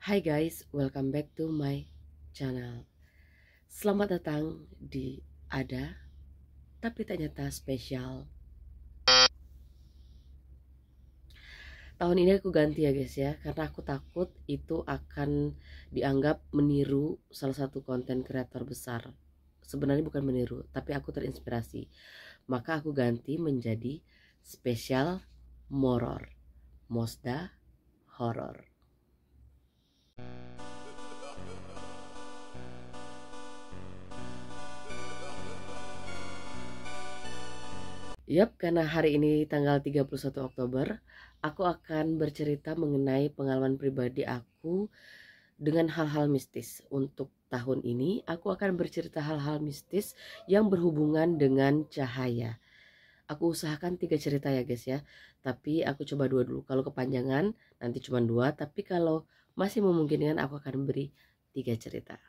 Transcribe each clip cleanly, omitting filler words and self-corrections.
Hai guys, welcome back to my channel. Selamat datang di Ada Tapi Tak Nyata Spesial. Tahun ini aku ganti ya guys ya, karena aku takut itu akan dianggap meniru salah satu konten kreator besar. Sebenarnya bukan meniru, tapi aku terinspirasi. Maka aku ganti menjadi spesial moror, Mosda Horor. Yap, karena hari ini tanggal 31 Oktober, aku akan bercerita mengenai pengalaman pribadi aku dengan hal-hal mistis. Untuk tahun ini, aku akan bercerita hal-hal mistis yang berhubungan dengan cahaya. Aku usahakan 3 cerita ya guys ya, tapi aku coba 2 dulu. Kalau kepanjangan, nanti cuma 2, tapi kalau masih memungkinkan aku akan beri 3 cerita.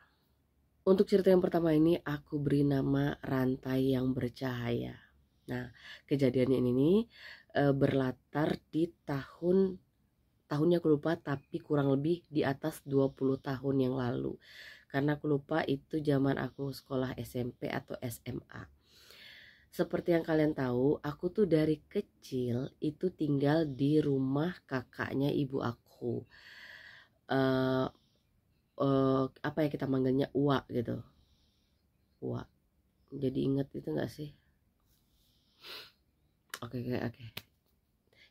Untuk cerita yang pertama ini, aku beri nama Rantai yang Bercahaya. Nah, kejadiannya ini berlatar di tahunnya aku lupa, tapi kurang lebih di atas 20 tahun yang lalu. Karena aku lupa itu zaman aku sekolah SMP atau SMA. Seperti yang kalian tahu, aku tuh dari kecil itu tinggal di rumah kakaknya ibu aku. Eh Apa ya kita manggilnya, Uwa gitu. Uwa. Jadi inget itu gak sih? Oke.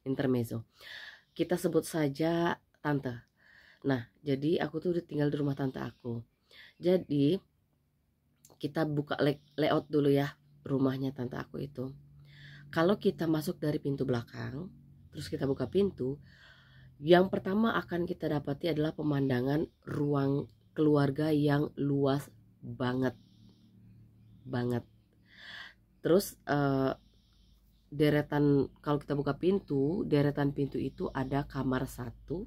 Intermezzo. Kita sebut saja tante. Nah, jadi aku tuh udah tinggal di rumah tante aku. Jadi kita buka layout dulu ya rumahnya tante aku itu. Kalau kita masuk dari pintu belakang, terus kita buka pintu, yang pertama akan kita dapati adalah pemandangan ruang keluarga yang luas banget. Terus deretan, kalau kita buka pintu, deretan pintu itu ada kamar 1,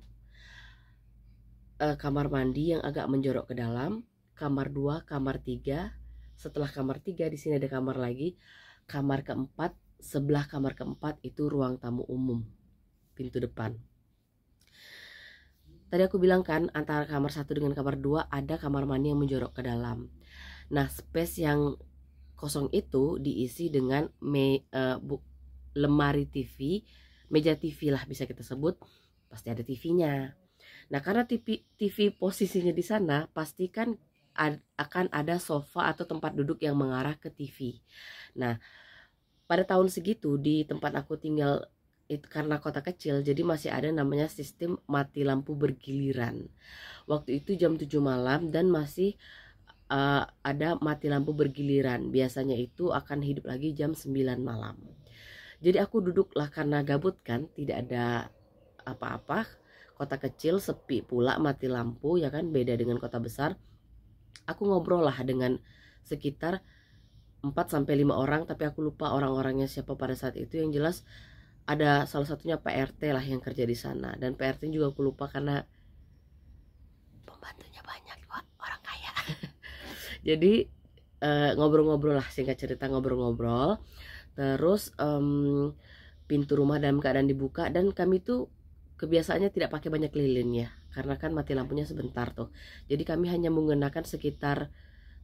kamar mandi yang agak menjorok ke dalam, kamar 2, kamar 3. Setelah kamar 3 di sini ada kamar lagi. Kamar keempat, sebelah kamar keempat itu ruang tamu umum, pintu depan. Tadi aku bilang kan antara kamar 1 dengan kamar 2 ada kamar mandi yang menjorok ke dalam. Nah, space yang kosong itu diisi dengan lemari TV, meja TV lah bisa kita sebut, pasti ada TV-nya. Nah, karena TV posisinya di sana, pastikan akan ada sofa atau tempat duduk yang mengarah ke TV. Nah, pada tahun segitu di tempat aku tinggal itu karena kota kecil, jadi masih ada namanya sistem mati lampu bergiliran. Waktu itu jam 7 malam dan masih ada mati lampu bergiliran. Biasanya itu akan hidup lagi jam 9 malam. Jadi aku duduklah karena gabut kan, tidak ada apa-apa. Kota kecil sepi pula, mati lampu ya kan, beda dengan kota besar. Aku ngobrol lah dengan sekitar 4-5 orang, tapi aku lupa orang-orangnya siapa pada saat itu. Yang jelas ada salah satunya PRT lah yang kerja di sana, dan PRT juga aku lupa karena pembantunya banyak, wah, orang kaya. Jadi ngobrol-ngobrol lah, singkat cerita ngobrol-ngobrol. Terus pintu rumah dalam keadaan dibuka, dan kami tuh kebiasaannya tidak pakai banyak lilin ya, karena kan mati lampunya sebentar tuh. Jadi kami hanya menggunakan sekitar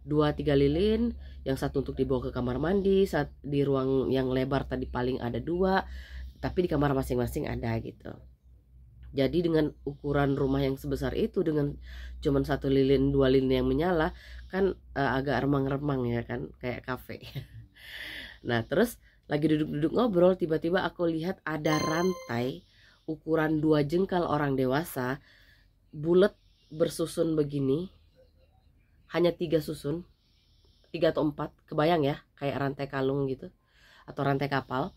2-3 lilin, yang satu untuk dibawa ke kamar mandi, saat di ruang yang lebar tadi paling ada 2, tapi di kamar masing-masing ada gitu. Jadi dengan ukuran rumah yang sebesar itu, dengan cuman 1 lilin 2 lilin yang menyala kan agak remang-remang ya kan, kayak kafe. Nah, terus lagi duduk-duduk ngobrol, tiba-tiba aku lihat ada rantai ukuran 2 jengkal orang dewasa, bulat bersusun begini, hanya 3 susun, 3 atau 4, kebayang ya, kayak rantai kalung gitu atau rantai kapal.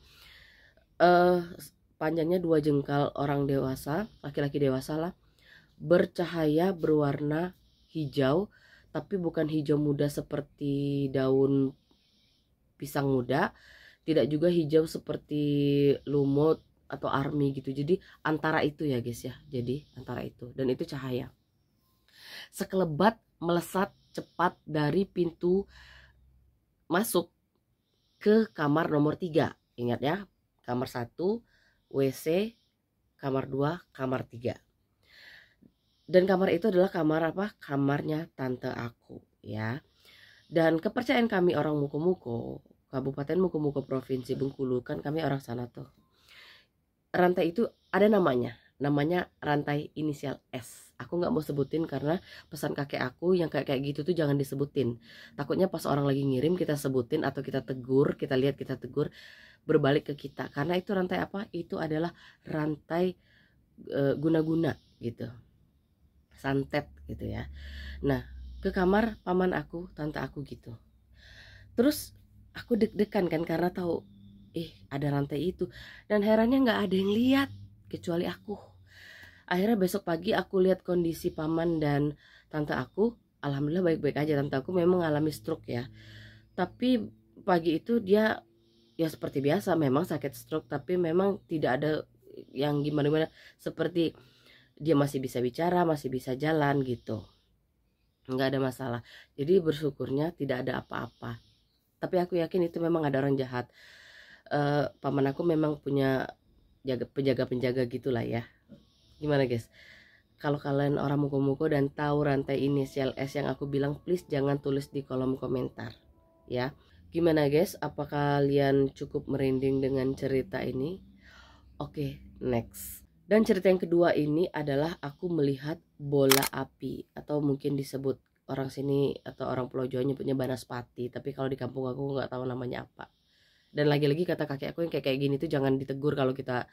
Panjangnya 2 jengkal, orang dewasa, laki-laki dewasa lah, bercahaya berwarna hijau, tapi bukan hijau muda seperti daun pisang muda, tidak juga hijau seperti lumut atau army gitu. Jadi antara itu ya guys ya, jadi antara itu, dan itu cahaya sekelebat melesat cepat dari pintu masuk ke kamar nomor 3. Ingat ya, kamar 1 WC, kamar 2 kamar 3. Dan kamar itu adalah kamar apa? Kamarnya tante aku ya. Dan kepercayaan kami orang Mukomuko, Kabupaten Mukomuko Provinsi Bengkulu, kan kami orang sana tuh. Rantai itu ada namanya rantai inisial S. Aku nggak mau sebutin karena pesan kakek aku yang kayak gitu tuh jangan disebutin. Takutnya pas orang lagi ngirim kita sebutin atau kita tegur, kita lihat kita tegur berbalik ke kita. Karena itu rantai apa? Itu adalah rantai guna-guna gitu, santet gitu ya. Nah, ke kamar paman aku, tante aku gitu. Terus aku deg-degan kan karena tahu ada rantai itu, dan herannya nggak ada yang lihat kecuali aku. Akhirnya besok pagi aku lihat kondisi paman dan tante aku, alhamdulillah baik-baik aja. Tante aku memang mengalami stroke ya, tapi pagi itu dia ya seperti biasa memang sakit stroke, tapi memang tidak ada yang gimana-gimana, seperti dia masih bisa bicara, masih bisa jalan gitu, nggak ada masalah. Jadi bersyukurnya tidak ada apa-apa, tapi aku yakin itu memang ada orang jahat. Paman aku memang punya penjaga-penjaga gitulah ya. Gimana guys? Kalau kalian orang muko-muko dan tahu rantai inisial S yang aku bilang, please jangan tulis di kolom komentar ya. Gimana guys? Apa kalian cukup merinding dengan cerita ini? Oke, next. Dan cerita yang kedua ini adalah aku melihat bola api, atau mungkin disebut orang sini atau orang Pulau Jawa nyebutnya banaspati, tapi kalau di kampung aku nggak tahu namanya apa. Dan lagi-lagi kata kakek aku yang kayak gini tuh jangan ditegur, kalau kita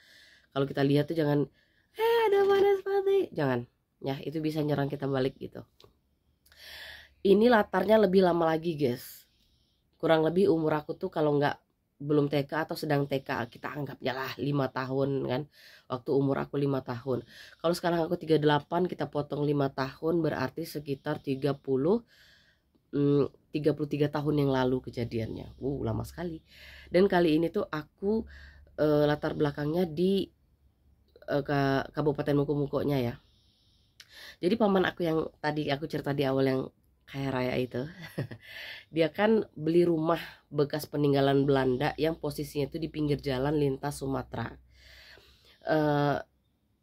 lihat tuh jangan ada banaspati, jangan ya, itu bisa nyerang kita balik gitu. Ini latarnya lebih lama lagi guys, kurang lebih umur aku tuh kalau nggak belum TK atau sedang TK, kita anggapnya lah 5 tahun kan, waktu umur aku 5 tahun. Kalau sekarang aku 38, kita potong 5 tahun berarti sekitar 33 tahun yang lalu kejadiannya. Lama sekali. Dan kali ini tuh aku latar belakangnya di Kabupaten Mukomukonya ya. Jadi paman aku yang tadi aku cerita di awal yang kaya raya itu dia kan beli rumah bekas peninggalan Belanda yang posisinya itu di pinggir jalan lintas Sumatera.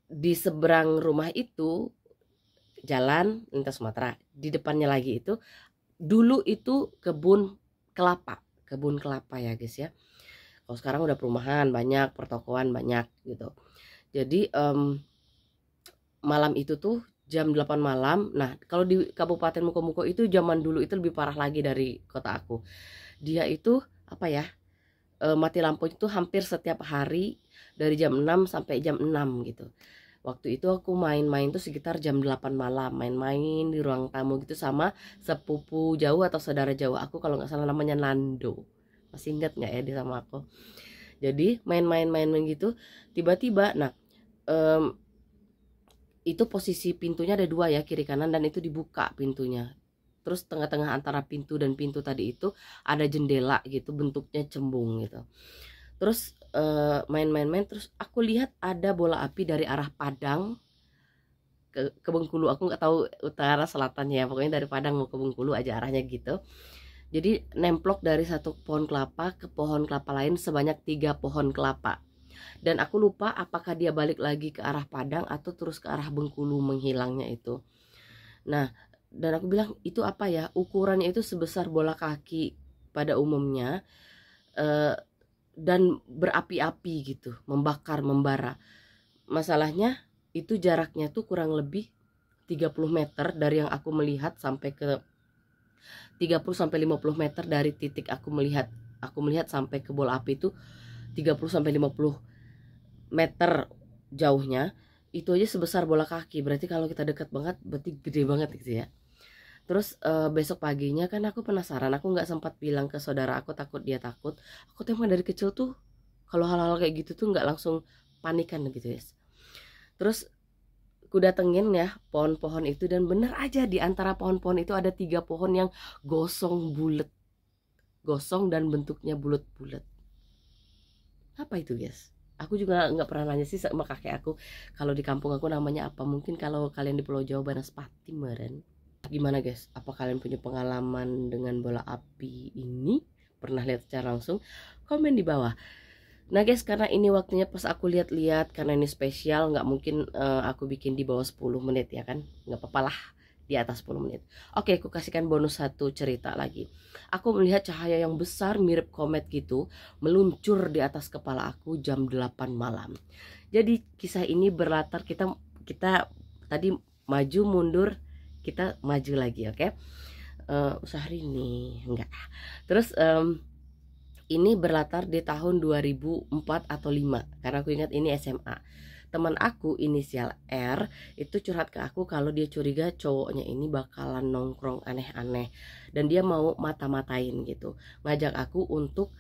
Di seberang rumah itu jalan lintas Sumatera, di depannya lagi itu dulu itu kebun kelapa ya guys ya. Kalau sekarang udah perumahan banyak, pertokoan banyak gitu. Jadi malam itu tuh jam 8 malam. Nah, kalau di Kabupaten Mukomuko itu zaman dulu itu lebih parah lagi dari kota aku. Dia itu apa ya? Mati lampu itu hampir setiap hari dari jam 6 sampai jam 6 gitu. Waktu itu aku main-main tuh sekitar jam 8 malam, main-main di ruang tamu gitu sama sepupu jauh atau saudara jauh aku, kalau nggak salah namanya Nando. Masih ingat nggak ya dia sama aku? Jadi main-main gitu, tiba-tiba, nah itu posisi pintunya ada dua ya, kiri kanan, dan itu dibuka pintunya. Terus tengah-tengah antara pintu dan pintu tadi itu ada jendela gitu, bentuknya cembung gitu. Terus main-main terus aku lihat ada bola api dari arah Padang ke Bengkulu. Aku nggak tahu utara selatannya ya, pokoknya dari Padang mau ke Bengkulu aja arahnya gitu. Jadi nemplok dari satu pohon kelapa ke pohon kelapa lain sebanyak 3 pohon kelapa. Dan aku lupa apakah dia balik lagi ke arah Padang atau terus ke arah Bengkulu menghilangnya itu. Nah, dan aku bilang itu apa ya, ukurannya itu sebesar bola kaki pada umumnya, dan berapi-api gitu, membakar, membara. Masalahnya itu jaraknya tuh kurang lebih 30 meter dari yang aku melihat, sampai ke 30 sampai 50 meter dari titik aku melihat sampai ke bola api itu 30 sampai 50 meter jauhnya. Itu aja sebesar bola kaki, berarti kalau kita dekat banget berarti gede banget gitu ya. Terus besok paginya kan aku penasaran, aku nggak sempat bilang ke saudara aku, takut dia takut. Aku tuh emang dari kecil tuh kalau hal-hal kayak gitu tuh nggak langsung panikan gitu ya. Terus aku datengin ya pohon-pohon itu, dan bener aja di antara pohon-pohon itu ada 3 pohon yang gosong dan bentuknya bulat-bulat. Apa itu guys? Aku juga nggak pernah nanya sih sama kakek aku kalau di kampung aku namanya apa. Mungkin kalau kalian di Pulau Jawa banaspati meren. Gimana guys? Apa kalian punya pengalaman dengan bola api ini? Pernah lihat secara langsung? Komen di bawah. Nah guys, karena ini waktunya pas aku lihat-lihat, karena ini spesial, nggak mungkin aku bikin di bawah 10 menit ya kan, nggak apa-apa lah di atas 10 menit. Oke, aku kasihkan bonus satu cerita lagi. Aku melihat cahaya yang besar mirip komet gitu meluncur di atas kepala aku jam 8 malam. Jadi kisah ini berlatar kita tadi maju mundur, kita maju lagi, oke? Sehari ini enggak. Terus ini berlatar di tahun 2004 atau 5, karena aku ingat ini SMA. Teman aku inisial R itu curhat ke aku kalau dia curiga cowoknya ini bakalan nongkrong aneh-aneh dan dia mau mata-matain gitu. Ngajak aku untuk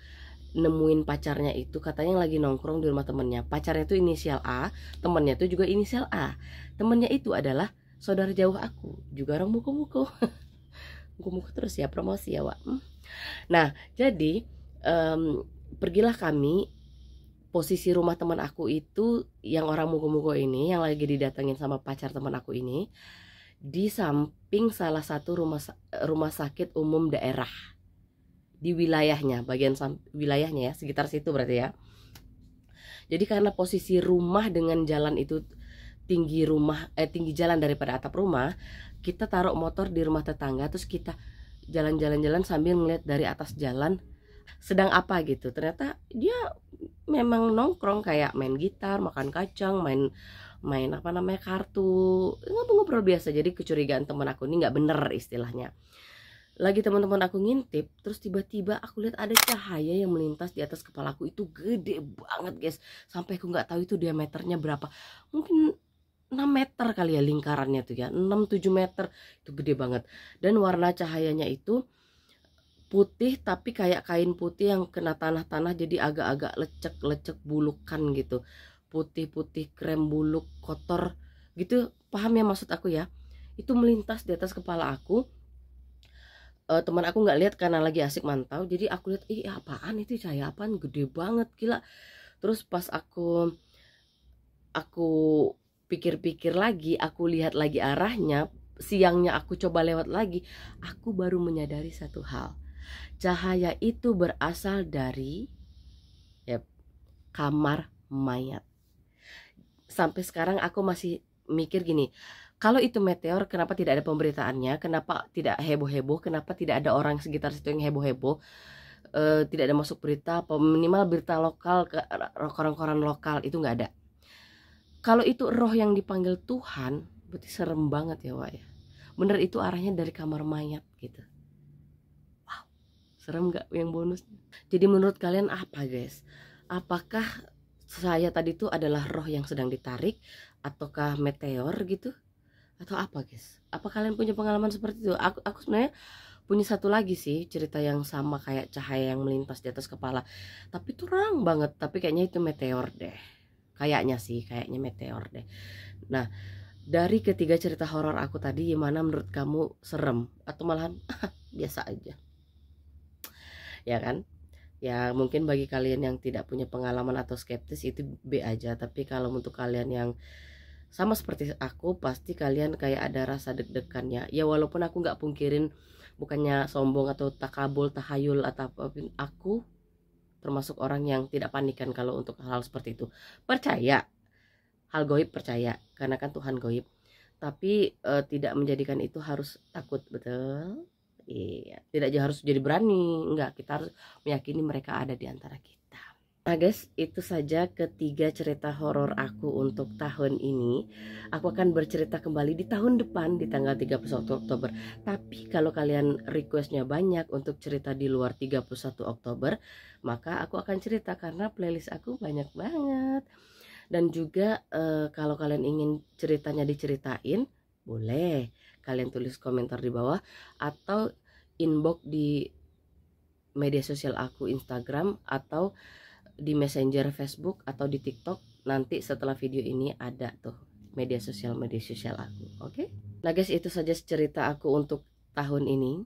nemuin pacarnya itu, katanya lagi nongkrong di rumah temennya. Pacarnya itu inisial A, temennya itu juga inisial A. Temennya itu adalah saudara jauh aku, juga orang muko-muko. Muko-muko terus ya, promosi ya, Wak. Nah, jadi pergilah kami. Posisi rumah teman aku itu yang orang muko-muko ini, yang lagi didatengin sama pacar teman aku ini, di samping salah satu rumah sakit umum daerah di wilayahnya, bagian wilayahnya ya, sekitar situ berarti ya. Jadi karena posisi rumah dengan jalan itu tinggi jalan daripada atap rumah, kita taruh motor di rumah tetangga, terus kita jalan-jalan sambil ngeliat dari atas jalan sedang apa gitu. Ternyata dia memang nongkrong kayak main gitar, makan kacang, main apa namanya, kartu, ngobrol biasa. Jadi kecurigaan teman aku ini nggak bener istilahnya. Lagi teman-teman aku ngintip, terus tiba-tiba aku lihat ada cahaya yang melintas di atas kepala aku. Itu gede banget guys, sampai aku nggak tahu itu diameternya berapa, mungkin 6 meter kali ya lingkarannya tuh ya, 6-7 meter, itu gede banget. Dan warna cahayanya itu putih, tapi kayak kain putih yang kena tanah-tanah, jadi agak-agak lecek-lecek bulukan gitu, putih-putih krem buluk kotor gitu, paham ya maksud aku ya. Itu melintas di atas kepala aku. Teman aku nggak lihat karena lagi asik mantau, jadi aku lihat, ih apaan itu, cahaya apaan, gede banget gila. Terus pas aku pikir-pikir lagi, aku lihat lagi arahnya, siangnya aku coba lewat lagi, aku baru menyadari satu hal. Cahaya itu berasal dari kamar mayat. Sampai sekarang aku masih mikir gini, kalau itu meteor kenapa tidak ada pemberitaannya, kenapa tidak heboh-heboh, kenapa tidak ada orang sekitar situ yang heboh-heboh, tidak ada masuk berita, minimal berita lokal ke koran-koran lokal, itu nggak ada. Kalau itu roh yang dipanggil Tuhan, berarti serem banget ya Wak ya. Bener itu arahnya dari kamar mayat gitu. Wow, serem gak yang bonus? Jadi menurut kalian apa guys? Apakah saya tadi itu adalah roh yang sedang ditarik, ataukah meteor gitu, atau apa guys? Apa kalian punya pengalaman seperti itu? Aku sebenarnya punya satu lagi sih cerita yang sama kayak cahaya yang melintas di atas kepala, tapi terang banget, tapi kayaknya itu meteor deh. Kayaknya sih, kayaknya meteor deh. Nah, dari ketiga cerita horor aku tadi, gimana menurut kamu, serem atau malahan biasa aja? Ya kan? Ya mungkin bagi kalian yang tidak punya pengalaman atau skeptis itu B aja, tapi kalau untuk kalian yang sama seperti aku, pasti kalian kayak ada rasa deg-degannya. Ya walaupun aku nggak pungkirin, bukannya sombong atau takabul, tahayul atau apapun, aku termasuk orang yang tidak panikan kalau untuk hal seperti itu. Percaya hal goib, percaya karena kan Tuhan goib, tapi tidak menjadikan itu harus takut, betul. Iya, tidak harus jadi berani, enggak, kita harus meyakini mereka ada di antara kita. Nah guys, itu saja ketiga cerita horor aku untuk tahun ini. Aku akan bercerita kembali di tahun depan di tanggal 31 Oktober. Tapi kalau kalian requestnya banyak untuk cerita di luar 31 Oktober, maka aku akan cerita karena playlist aku banyak banget. Dan juga kalau kalian ingin ceritanya diceritain, boleh kalian tulis komentar di bawah atau inbox di media sosial aku, Instagram atau di Messenger Facebook atau di TikTok. Nanti setelah video ini ada tuh media sosial aku, oke? Nah guys, itu saja cerita aku untuk tahun ini.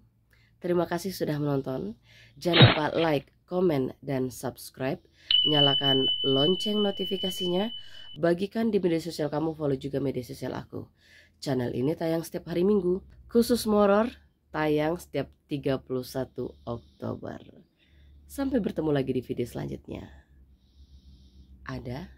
Terima kasih sudah menonton. Jangan lupa like, komen, dan subscribe. Nyalakan lonceng notifikasinya. Bagikan di media sosial kamu, follow juga media sosial aku. Channel ini tayang setiap hari Minggu. Khusus horor tayang setiap 31 Oktober. Sampai bertemu lagi di video selanjutnya. ada